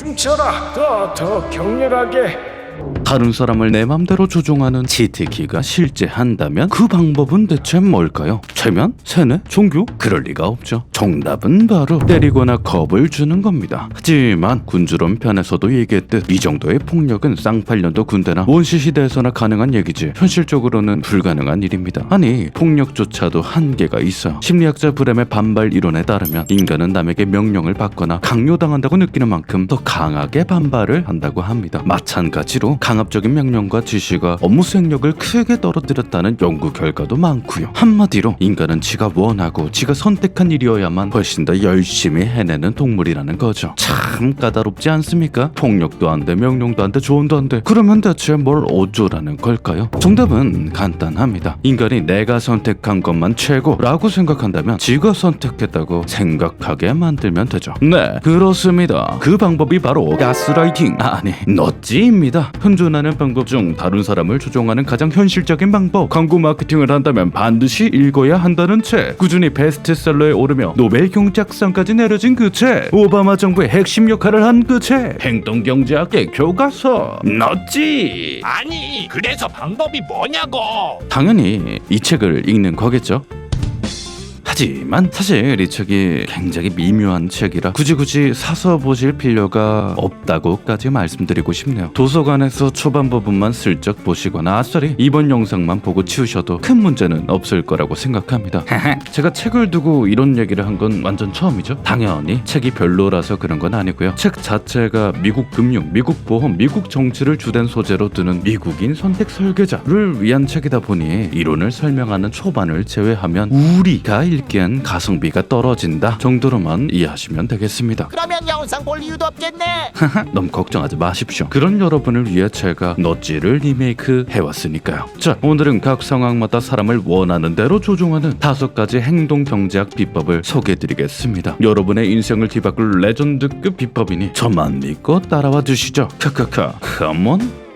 춤춰라. 더 격렬하게. 다른 사람을 내 맘대로 조종하는 치트키가 실제 한다면 그 방법은 대체 뭘까요? 최면? 세뇌? 종교? 그럴 리가 없죠. 정답은 바로 때리거나 겁을 주는 겁니다. 하지만 군주론 편에서도 얘기했듯 이 정도의 폭력은 쌍팔년도 군대나 원시 시대에서나 가능한 얘기지 현실적으로는 불가능한 일입니다. 아니 폭력조차도 한계가 있어요. 심리학자 브렘의 반발 이론에 따르면 인간은 남에게 명령을 받거나 강요당한다고 느끼는 만큼 더 강하게 반발을 한다고 합니다. 마찬가지로 강압적인 명령과 지시가 업무 수행력을 크게 떨어뜨렸다는 연구 결과도 많고요. 한마디로 인간은 지가 원하고 지가 선택한 일이어야만 훨씬 더 열심히 해내는 동물이라는 거죠. 참 까다롭지 않습니까? 폭력도 안 돼, 명령도 안 돼, 조언도 안 돼. 그러면 대체 뭘 어쩌라는 걸까요? 정답은 간단합니다. 인간이 내가 선택한 것만 최고라고 생각한다면 지가 선택했다고 생각하게 만들면 되죠. 네, 그렇습니다. 그 방법이 바로 가스라이팅, 아니 넛지입니다. 현존하는 방법 중 다른 사람을 조종하는 가장 현실적인 방법. 광고 마케팅을 한다면 반드시 읽어야 한다는 책. 꾸준히 베스트셀러에 오르며 노벨 경제학상까지 내려진 그 책. 오바마 정부의 핵심 역할을 한 그 책. 행동경제학의 교과서. 넛지. 아니 그래서 방법이 뭐냐고. 당연히 이 책을 읽는 거겠죠. 하지만 사실 이 책이 굉장히 미묘한 책이라 굳이 사서 보실 필요가 없다고까지 말씀드리고 싶네요. 도서관에서 초반 부분만 슬쩍 보시거나 아싸리 이번 영상만 보고 치우셔도 큰 문제는 없을 거라고 생각합니다. 제가 책을 두고 이런 얘기를 한 건 완전 처음이죠. 당연히 책이 별로라서 그런 건 아니고요. 책 자체가 미국 금융, 미국 보험, 미국 정치를 주된 소재로 두는 미국인 선택 설계자를 위한 책이다 보니 이론을 설명하는 초반을 제외하면 우리가 읽기엔 가성비가 떨어진다 정도로만 이해하시면 되겠습니다. 그러면 영상 볼 이유도 없겠네. 너무 걱정하지 마십시오. 그런 여러분을 위해 제가 넛지를 리메이크 해왔으니까요. 자, 오늘은 각 상황마다 사람을 원하는 대로 조종하는 5가지 행동 경제학 비법을 소개해드리겠습니다. 여러분의 인생을 뒤바꿀 레전드급 비법이니 저만 믿고 따라와 주시죠. 카카카 컴온.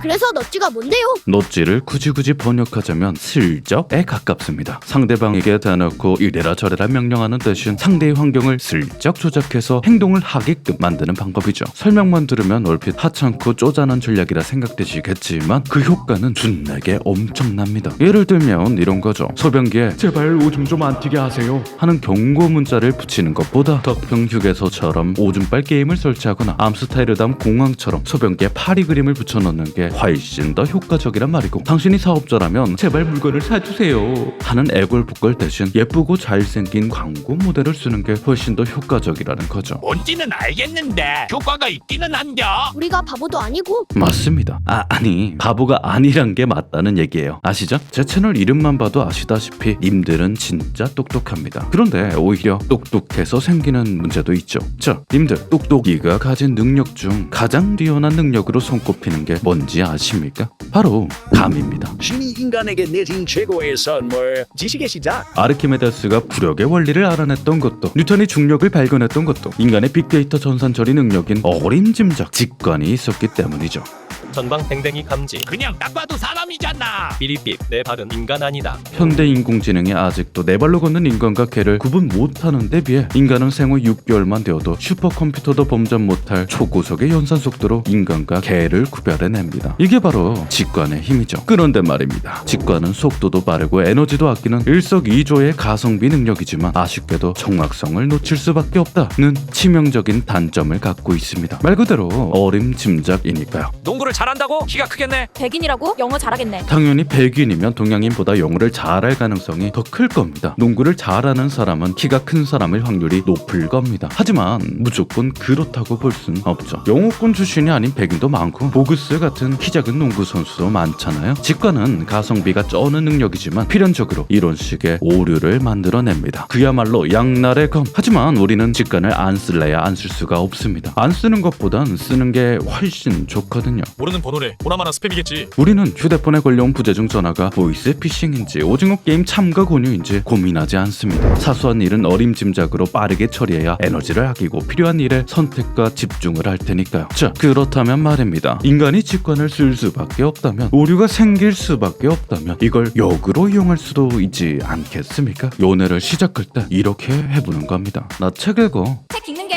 그래서 넛지가 뭔데요? 넛지를 굳이 번역하자면 슬쩍에 가깝습니다. 상대방에게 대놓고 이래라 저래라 명령하는 대신 상대의 환경을 슬쩍 조작해서 행동을 하게끔 만드는 방법이죠. 설명만 들으면 얼핏 하찮고 쪼잔한 전략이라 생각되시겠지만 그 효과는 준내게 엄청납니다. 예를 들면 이런 거죠. 소변기에 제발 오줌 좀 안 튀게 하세요 하는 경고 문자를 붙이는 것보다 덕평 휴게소처럼 오줌빨 게임을 설치하거나 암스테르담 공항처럼 소변기에 파리 그림을 붙여놓는 게 훨씬 더 효과적이란 말이고, 당신이 사업자라면 제발 물건을 사주세요 하는 애걸복걸 대신 예쁘고 잘생긴 광고 모델을 쓰는 게 훨씬 더 효과적이라는 거죠. 뭔지는 알겠는데 효과가 있기는 한겨. 우리가 바보도 아니고. 맞습니다. 아니 바보가 아니란 게 맞다는 얘기예요. 아시죠? 제 채널 이름만 봐도 아시다시피 님들은 진짜 똑똑합니다. 그런데 오히려 똑똑해서 생기는 문제도 있죠. 자, 님들 똑똑이가 가진 능력 중 가장 뛰어난 능력으로 손꼽히는 게 뭔지 아십니까? 바로 감입니다. 신이 인간에게 내린 최고의 선물. 지식의 시작. 아르키메데스가 부력의 원리를 알아냈던 것도, 뉴턴이 중력을 발견했던 것도 인간의 빅데이터 전산 처리 능력인 어림짐작 직관이 있었기 때문이죠. 전방댕댕이 감지. 그냥 딱 봐도 사람이잖아. 삐리삐, 내 발은 인간 아니다. 현대 인공지능이 아직도 네 발로 걷는 인간과 개를 구분 못하는 데 비해 인간은 생후 6개월만 되어도 슈퍼컴퓨터도 범접 못할 초고속의 연산 속도로 인간과 개를 구별해냅니다. 이게 바로 직관의 힘이죠. 그런데 말입니다. 직관은 속도도 빠르고 에너지도 아끼는 일석이조의 가성비 능력이지만 아쉽게도 정확성을 놓칠 수밖에 없다는 치명적인 단점을 갖고 있습니다. 말 그대로 어림짐작이니까요. 농구를 잘한다고? 키가 크겠네. 백인이라고? 영어 잘하겠네. 당연히 백인이면 동양인보다 영어를 잘할 가능성이 더 클 겁니다. 농구를 잘하는 사람은 키가 큰 사람일 확률이 높을 겁니다. 하지만 무조건 그렇다고 볼 순 없죠. 영어권 출신이 아닌 백인도 많고 보그스 같은 키 작은 농구 선수도 많잖아요. 직관은 가성비가 쩌는 능력이지만 필연적으로 이런 식의 오류를 만들어냅니다. 그야말로 양날의 검. 하지만 우리는 직관을 안 쓸래야 안 쓸 수가 없습니다. 안 쓰는 것보단 쓰는 게 훨씬 좋거든요. 모르는 번호래. 보나마나 스팸이겠지. 우리는 휴대폰에 걸려온 부재중 전화가 보이스 피싱인지 오징어 게임 참가 권유인지 고민하지 않습니다. 사소한 일은 어림짐작으로 빠르게 처리해야 에너지를 아끼고 필요한 일에 선택과 집중을 할 테니까요. 자, 그렇다면 말입니다. 인간이 직관을 쓸 수밖에 없다면, 오류가 생길 수밖에 없다면 이걸 역으로 이용할 수도 있지 않겠습니까? 연애를 시작할 때 이렇게 해보는 겁니다. 나 책 읽어. 책 읽는 게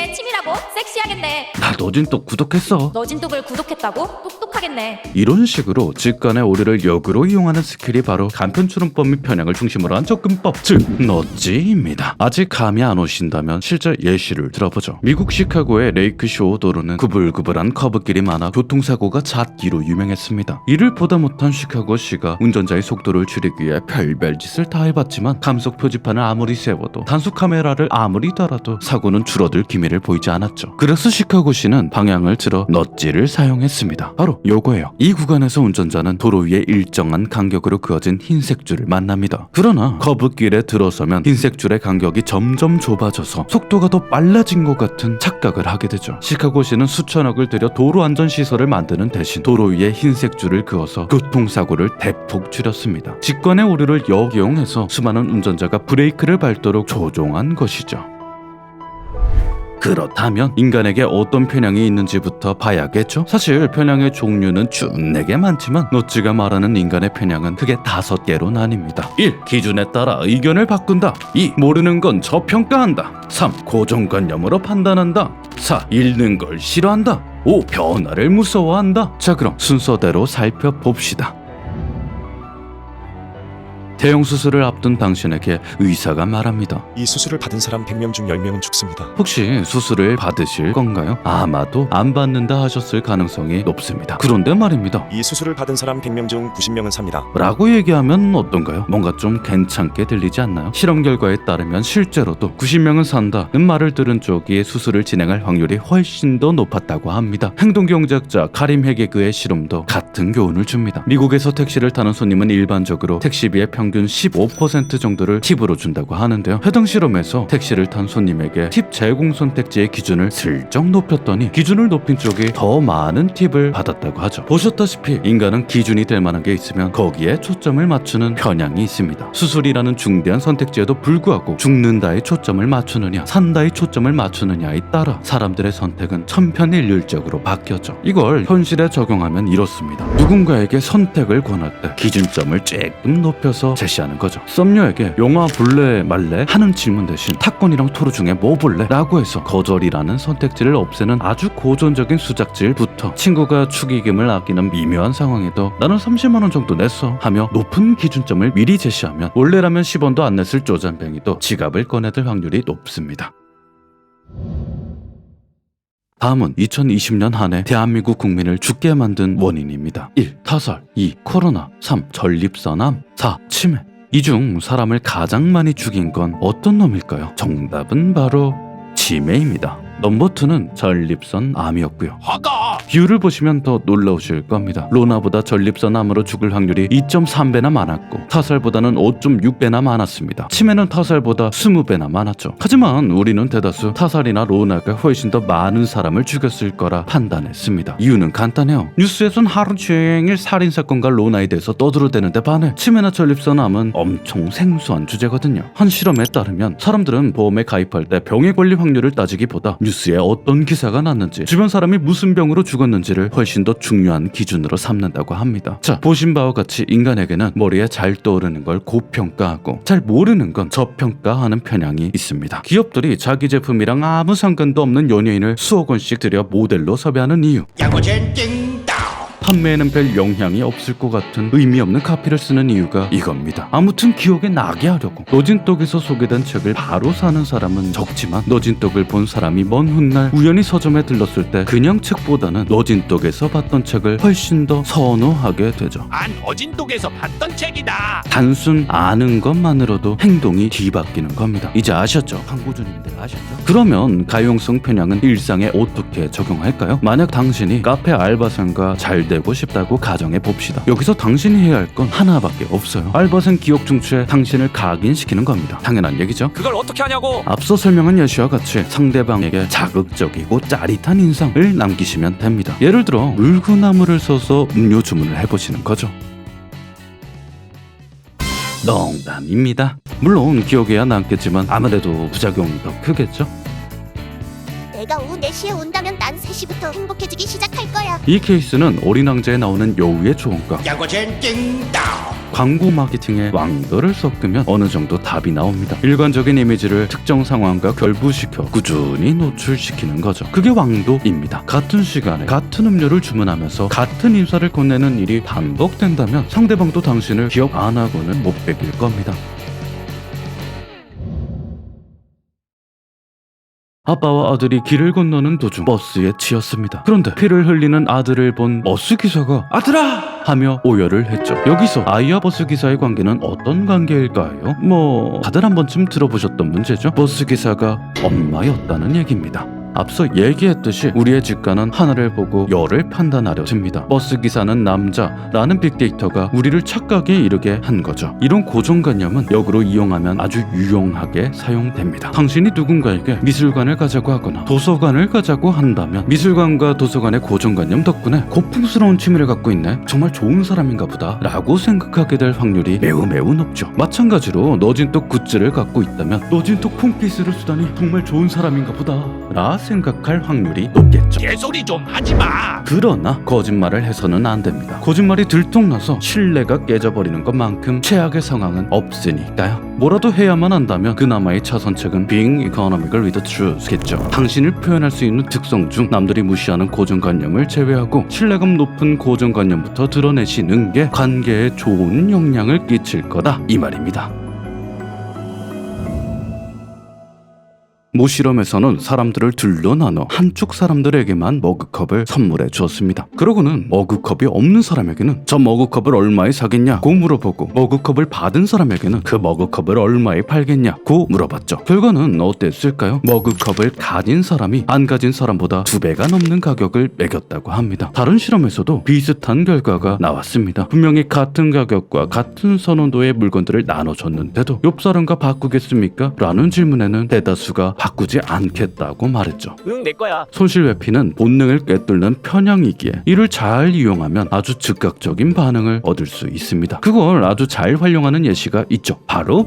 섹시하겠네. 나 너진똑 구독했어. 너진독을 구독했다고? 똑똑하겠네. 이런 식으로 직관의 오류를 역으로 이용하는 스킬이 바로 간편추론법 및 편향을 중심으로 한 접근법, 즉 너찌입니다. 아직 감이 안 오신다면 실제 예시를 들어보죠. 미국 시카고의 레이크 쇼 도로는 구불구불한 커브길이 많아 교통사고가 잦기로 유명했습니다. 이를 보다 못한 시카고시가 운전자의 속도를 줄이기 위해 별별 짓을 다 해봤지만 감속 표지판을 아무리 세워도 단속 카메라를 아무리 달아도 사고는 줄어들 기미를 보이지 않았죠. 그래서 시카고시는 방향을 틀어 너찌를 사용했습니다. 바로 요거예요. 이 구간에서 운전자는 도로 위에 일정한 간격으로 그어진 흰색 줄을 만납니다. 그러나 커브길에 들어서면 흰색 줄의 간격이 점점 좁아져서 속도가 더 빨라진 것 같은 착각을 하게 되죠. 시카고시는 수천억을 들여 도로 안전 시설을 만드는 대신 도로 위에 흰색 줄을 그어서 교통사고를 대폭 줄였습니다. 직관의 오류를 역이용해서 수많은 운전자가 브레이크를 밟도록 조종한 것이죠. 그렇다면 인간에게 어떤 편향이 있는지부터 봐야겠죠? 사실 편향의 종류는 준내게 많지만 너찌가 말하는 인간의 편향은 크게 5개로 나뉩니다. 1. 기준에 따라 의견을 바꾼다. 2. 모르는 건 저평가한다. 3. 고정관념으로 판단한다. 4. 잃는 걸 싫어한다. 5. 변화를 무서워한다. 자, 그럼 순서대로 살펴봅시다. 대형 수술을 앞둔 당신에게 의사가 말합니다. 이 수술을 받은 사람 100명 중 10명은 죽습니다. 혹시 수술을 받으실 건가요? 아마도 안 받는다 하셨을 가능성이 높습니다. 그런데 말입니다. 이 수술을 받은 사람 100명 중 90명은 삽니다. 라고 얘기하면 어떤가요? 뭔가 좀 괜찮게 들리지 않나요? 실험 결과에 따르면 실제로도 90명은 산다는 말을 들은 쪽이 수술을 진행할 확률이 훨씬 더 높았다고 합니다. 행동경제학자 카림 헤게그의 실험도 같은 교훈을 줍니다. 미국에서 택시를 타는 손님은 일반적으로 택시비의 평균 15% 정도를 팁으로 준다고 하는데요. 해당 실험에서 택시를 탄 손님에게 팁 제공 선택지의 기준을 슬쩍 높였더니 기준을 높인 쪽이 더 많은 팁을 받았다고 하죠. 보셨다시피 인간은 기준이 될 만한 게 있으면 거기에 초점을 맞추는 편향이 있습니다. 수술이라는 중대한 선택지에도 불구하고 죽는다에 초점을 맞추느냐 산다에 초점을 맞추느냐에 따라 사람들의 선택은 천편일률적으로 바뀌었죠. 이걸 현실에 적용하면 이렇습니다. 누군가에게 선택을 권할 때 기준점을 조금 높여서 제시하는 거죠. 썸녀에게 영화 볼래 말래 하는 질문 대신 탑건이랑 토르 중에 뭐 볼래? 라고 해서 거절이라는 선택지를 없애는 아주 고전적인 수작질부터 친구가 축의금을 아끼는 미묘한 상황에도 나는 30만 원 정도 냈어 하며 높은 기준점을 미리 제시하면 원래라면 10원도 안 냈을 쪼잔뱅이도 지갑을 꺼내들 확률이 높습니다. 다음은 2020년 한 해 대한민국 국민을 죽게 만든 원인입니다. 1. 타살 2. 코로나 3. 전립선암 4. 치매. 이 중 사람을 가장 많이 죽인 건 어떤 놈일까요? 정답은 바로 치매입니다. 넘버 2는 전립선암이었고요. 허가. 비율을 보시면 더 놀라우실 겁니다. 로나보다 전립선암으로 죽을 확률이 2.3배나 많았고 타살보다는 5.6배나 많았습니다. 치매는 타살보다 20배나 많았죠. 하지만 우리는 대다수 타살이나 로나가 훨씬 더 많은 사람을 죽였을 거라 판단했습니다. 이유는 간단해요. 뉴스에선 하루 종일 살인사건과 로나에 대해서 떠들어대는데 반해 치매나 전립선암은 엄청 생소한 주제거든요. 한 실험에 따르면 사람들은 보험에 가입할 때 병에 걸릴 확률을 따지기보다 뉴스에 어떤 기사가 났는지 주변 사람이 무슨 병으로 죽었는지를 훨씬 더 중요한 기준으로 삼는다고 합니다. 자, 보신 바와 같이 인간에게는 머리에 잘 떠오르는 걸 고평가하고 잘 모르는 건 저평가하는 편향이 있습니다. 기업들이 자기 제품이랑 아무 상관도 없는 연예인을 수억 원씩 들여 모델로 섭외하는 이유, 판매에는 별 영향이 없을 것 같은 의미 없는 카피를 쓰는 이유가 이겁니다. 아무튼 기억에 나게 하려고. 너진독에서 소개된 책을 바로 사는 사람은 적지만 너진독을 본 사람이 먼 훗날 우연히 서점에 들렀을 때 그냥 책보다는 너진독에서 봤던 책을 훨씬 더 선호하게 되죠. 어진독에서 봤던 책이다. 단순 아는 것만으로도 행동이 뒤바뀌는 겁니다. 이제 아셨죠? 광고주님들 아셨죠? 그러면 가용성 편향은 일상에 어떻게 적용할까요? 만약 당신이 카페 알바생과 잘 되고 싶다고 가정해 봅시다. 여기서 당신이 해야 할 건 하나밖에 없어요. 알바생 기억 중추에 당신을 각인시키는 겁니다. 당연한 얘기죠. 그걸 어떻게 하냐고. 앞서 설명한 예시와 같이 상대방에게 자극적이고 짜릿한 인상을 남기시면 됩니다. 예를 들어 물구나무를 써서 음료 주문을 해보시는 거죠. 농담입니다. 물론 기억에야 남겠지만 아무래도 부작용이 더 크겠죠. 내가 오후 4시에 온다면 난 3시부터 행복해지기 시작할 거야. 이 케이스는 어린 왕자에 나오는 여우의 조언과 광고 마케팅에 왕도를 섞으면 어느 정도 답이 나옵니다. 일관적인 이미지를 특정 상황과 결부시켜 꾸준히 노출시키는 거죠. 그게 왕도입니다. 같은 시간에 같은 음료를 주문하면서 같은 인사를 건네는 일이 반복된다면 상대방도 당신을 기억 안 하고는 못 베길 겁니다. 아빠와 아들이 길을 건너는 도중 버스에 치였습니다. 그런데 피를 흘리는 아들을 본 버스 기사가 아들아! 하며 오열을 했죠. 여기서 아이와 버스 기사의 관계는 어떤 관계일까요? 다들 한 번쯤 들어보셨던 문제죠. 버스 기사가 엄마였다는 얘기입니다. 앞서 얘기했듯이 우리의 직관은 하나를 보고 열을 판단하려 듭니다. 버스 기사는 남자라는 빅데이터가 우리를 착각에 이르게 한 거죠. 이런 고정관념은 역으로 이용하면 아주 유용하게 사용됩니다. 당신이 누군가에게 미술관을 가자고 하거나 도서관을 가자고 한다면 미술관과 도서관의 고정관념 덕분에 고풍스러운 취미를 갖고 있네, 정말 좋은 사람인가 보다 라고 생각하게 될 확률이 매우 높죠. 마찬가지로 너진똑 굿즈를 갖고 있다면 너진똑 폰케이스를 쓰다니 정말 좋은 사람인가 보다 라 생각할 확률이 높겠죠. 개소리 좀 하지마. 그러나 거짓말을 해서는 안 됩니다. 거짓말이 들통나서 신뢰가 깨져버리는 것만큼 최악의 상황은 없으니까요. 뭐라도 해야만 한다면 그나마의 차선책은 being economical with the truth겠죠. 당신을 표현할 수 있는 특성 중 남들이 무시하는 고정관념을 제외하고 신뢰감 높은 고정관념부터 드러내시는 게 관계에 좋은 영향을 끼칠 거다 이 말입니다. 모 실험에서는 사람들을 둘로 나눠 한쪽 사람들에게만 머그컵을 선물해 주었습니다. 그러고는 머그컵이 없는 사람에게는 저 머그컵을 얼마에 사겠냐고 물어보고 머그컵을 받은 사람에게는 그 머그컵을 얼마에 팔겠냐고 물어봤죠. 결과는 어땠을까요? 머그컵을 가진 사람이 안 가진 사람보다 2배가 넘는 가격을 매겼다고 합니다. 다른 실험에서도 비슷한 결과가 나왔습니다. 분명히 같은 가격과 같은 선호도의 물건들을 나눠줬는데도 옆 사람과 바꾸겠습니까? 라는 질문에는 대다수가 바꾸지 않겠다고 말했죠. 응, 내 거야. 손실회피는 본능을 꿰뚫는 편향이기에 이를 잘 이용하면 아주 즉각적인 반응을 얻을 수 있습니다. 그걸 아주 잘 활용하는 예시가 있죠. 바로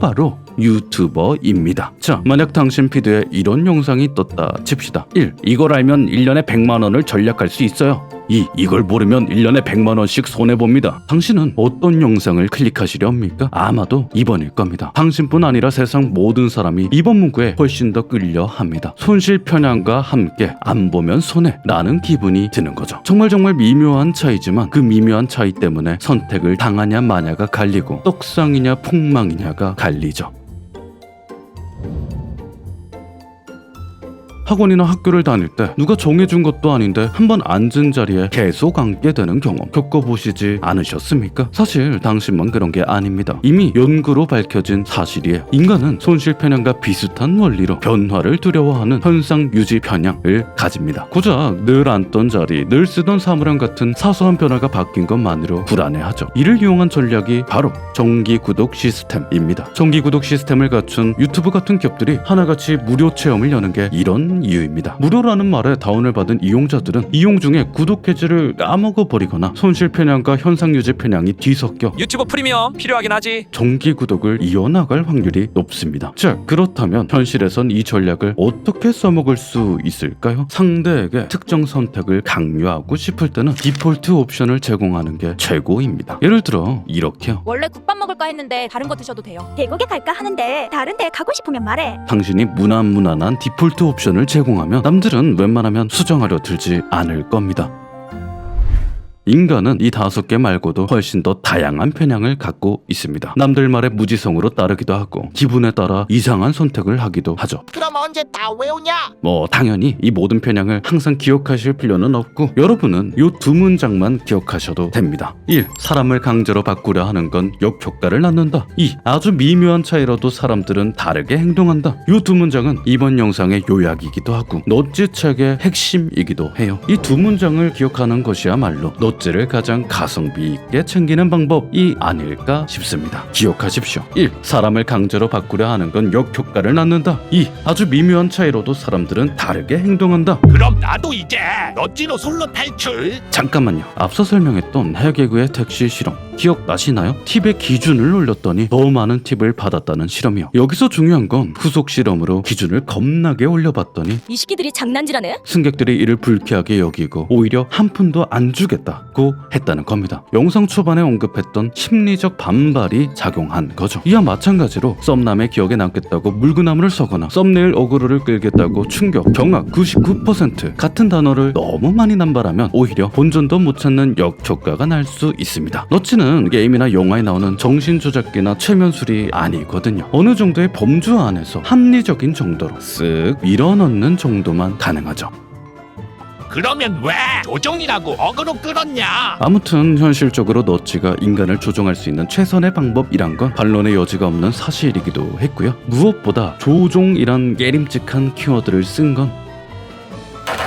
유튜버입니다. 자, 만약 당신 피드에 이런 영상이 떴다 칩시다. 1. 이걸 알면 1년에 100만 원을 절약할 수 있어요. 2. 이걸 모르면 1년에 100만 원씩 손해봅니다. 당신은 어떤 영상을 클릭하시려 합니까? 아마도 2번일 겁니다. 당신뿐 아니라 세상 모든 사람이 2번 문구에 훨씬 더 끌려 합니다. 손실 편향과 함께 안 보면 손해라는 기분이 드는 거죠. 정말 미묘한 차이지만 그 미묘한 차이 때문에 선택을 당하냐 마냐가 갈리고 떡상이냐 폭망이냐가 갈리죠. 학원이나 학교를 다닐 때 누가 정해준 것도 아닌데 한번 앉은 자리에 계속 앉게 되는 경험 겪어보시지 않으셨습니까? 사실 당신만 그런 게 아닙니다. 이미 연구로 밝혀진 사실이에요. 인간은 손실 편향과 비슷한 원리로 변화를 두려워하는 현상 유지 편향을 가집니다. 고작 늘 앉던 자리, 늘 쓰던 사물함 같은 사소한 변화가 바뀐 것만으로 불안해하죠. 이를 이용한 전략이 바로 정기 구독 시스템입니다. 정기 구독 시스템을 갖춘 유튜브 같은 기업들이 하나같이 무료 체험을 여는 게 이런 이유입니다. 무료라는 말에 다운을 받은 이용자들은 이용 중에 구독 해지를 까먹어버리거나 손실 편향과 현상 유지 편향이 뒤섞여 유튜브 프리미엄 필요하긴 하지. 정기 구독을 이어나갈 확률이 높습니다. 자, 그렇다면 현실에선 이 전략을 어떻게 써먹을 수 있을까요? 상대에게 특정 선택을 강요하고 싶을 때는 디폴트 옵션을 제공하는 게 최고입니다. 예를 들어 이렇게요. 원래 국밥 먹을까 했는데 다른 거 드셔도 돼요. 계곡에 갈까 하는데 다른 데 가고 싶으면 말해. 당신이 무난한 디폴트 옵션을 제공하면 남들은 웬만하면 수정하려 들지 않을 겁니다. 인간은 이 5개 말고도 훨씬 더 다양한 편향을 갖고 있습니다. 남들 말에 무지성으로 따르기도 하고 기분에 따라 이상한 선택을 하기도 하죠. 그럼 언제 다 외우냐? 당연히 이 모든 편향을 항상 기억하실 필요는 없고 여러분은 요 2문장만 기억하셔도 됩니다. 1. 사람을 강제로 바꾸려 하는 건 역효과를 낳는다. 2. 아주 미묘한 차이라도 사람들은 다르게 행동한다. 요 2문장은 이번 영상의 요약이기도 하고 넛지 책의 핵심이기도 해요. 이 2문장을 기억하는 것이야말로 넛지를 가장 가성비 있게 챙기는 방법이 아닐까 싶습니다. 기억하십시오. 1. 사람을 강제로 바꾸려 하는 건 역효과를 낳는다. 2. 아주 미묘한 차이로도 사람들은 다르게 행동한다. 그럼 나도 이제 넛지로 솔로 탈출. 잠깐만요. 앞서 설명했던 해외 개그의 택시 실험 기억나시나요? 팁의 기준을 올렸더니 더 많은 팁을 받았다는 실험이요. 여기서 중요한 건 후속 실험으로 기준을 겁나게 올려봤더니 이 시기들이 장난질하네? 승객들이 이를 불쾌하게 여기고 오히려 한 푼도 안 주겠다고 했다는 겁니다. 영상 초반에 언급했던 심리적 반발이 작용한 거죠. 이와 마찬가지로 썸남의 기억에 남겠다고 물구나무를 서거나 썸네일 어그로를 끌겠다고 충격, 경악 99% 같은 단어를 너무 많이 남발하면 오히려 본전도 못 찾는 역효과가 날 수 있습니다. 너치는 게임이나 영화에 나오는 정신조작기나 최면술이 아니거든요. 어느 정도의 범주 안에서 합리적인 정도로 쓱 밀어넣는 정도만 가능하죠. 그러면 왜 조종이라고 어그로 끌었냐? 아무튼 현실적으로 너치가 인간을 조종할 수 있는 최선의 방법이란 건 반론의 여지가 없는 사실이기도 했고요. 무엇보다 조종이란 깨림직한 키워드를 쓴 건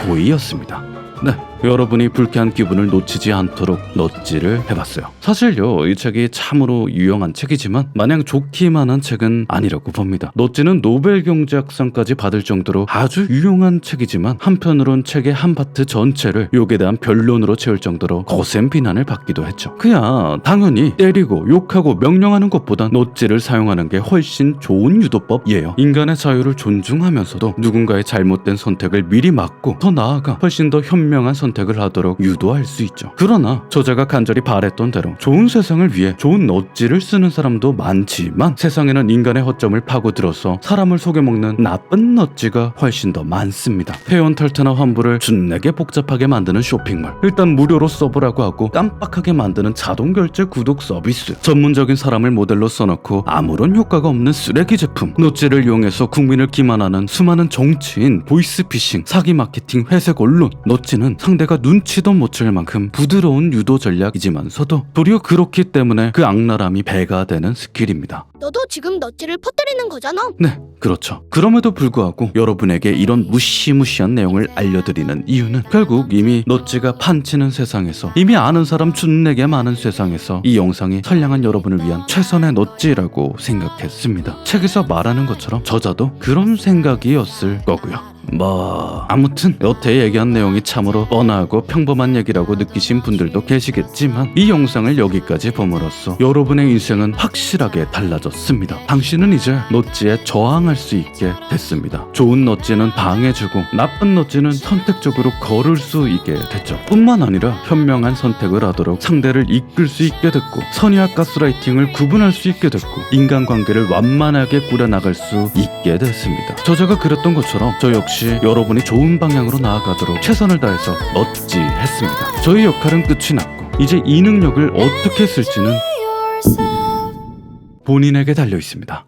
고의였습니다. 네, 여러분이 불쾌한 기분을 놓치지 않도록 너찌를 해봤어요. 사실요, 이 책이 참으로 유용한 책이지만 마냥 좋기만 한 책은 아니라고 봅니다. 너찌는 노벨 경제학상까지 받을 정도로 아주 유용한 책이지만 한편으론 책의 한 파트 전체를 욕에 대한 변론으로 채울 정도로 거센 비난을 받기도 했죠. 그야 당연히 때리고 욕하고 명령하는 것보단 너찌를 사용하는 게 훨씬 좋은 유도법이에요. 인간의 자유를 존중하면서도 누군가의 잘못된 선택을 미리 막고 더 나아가 훨씬 더 현명한 선택을 하도록 유도할 수 있죠. 그러나 저자가 간절히 바랬던 대로 좋은 세상을 위해 좋은 너찌를 쓰는 사람도 많지만 세상에는 인간의 허점을 파고들어서 사람을 속여먹는 나쁜 너찌가 훨씬 더 많습니다. 회원 탈퇴나 환불을 준내게 복잡하게 만드는 쇼핑몰, 일단 무료로 써보라고 하고 깜빡하게 만드는 자동결제 구독 서비스, 전문적인 사람을 모델로 써놓고 아무런 효과가 없는 쓰레기 제품, 너찌를 이용해서 국민을 기만하는 수많은 정치인, 보이스피싱, 사기 마케팅, 회색 언론. 너찌는 상대가 눈치도 못 챌 만큼 부드러운 유도 전략이지만서도 도리어 그렇기 때문에 그 악랄함이 배가 되는 스킬입니다. 너도 지금 너찌를 퍼뜨리는 거잖아. 네, 그렇죠. 그럼에도 불구하고 여러분에게 이런 무시무시한 내용을 알려드리는 이유는 결국 이미 너찌가 판치는 세상에서, 이미 아는 사람 준내게 많은 세상에서 이 영상이 선량한 여러분을 위한 최선의 너찌라고 생각했습니다. 책에서 말하는 것처럼 저자도 그런 생각이었을 거고요. 아무튼 여태 얘기한 내용이 참으로 뻔하고 평범한 얘기라고 느끼신 분들도 계시겠지만 이 영상을 여기까지 봄으로써 여러분의 인생은 확실하게 달라졌습니다. 당신은 이제 너찌에 저항할 수 있게 됐습니다. 좋은 너찌는 방해주고 나쁜 너찌는 선택적으로 거를 수 있게 됐죠. 뿐만 아니라 현명한 선택을 하도록 상대를 이끌 수 있게 됐고, 선의와 가스라이팅을 구분할 수 있게 됐고, 인간관계를 완만하게 꾸려나갈 수 있게 됐습니다. 저자가 그랬던 것처럼 저 역시 여러분이 좋은 방향으로 나아가도록 최선을 다해서 너찌 했습니다. 저희 역할은 끝이 났고 이제 이 능력을 어떻게 쓸지는 본인에게 달려 있습니다.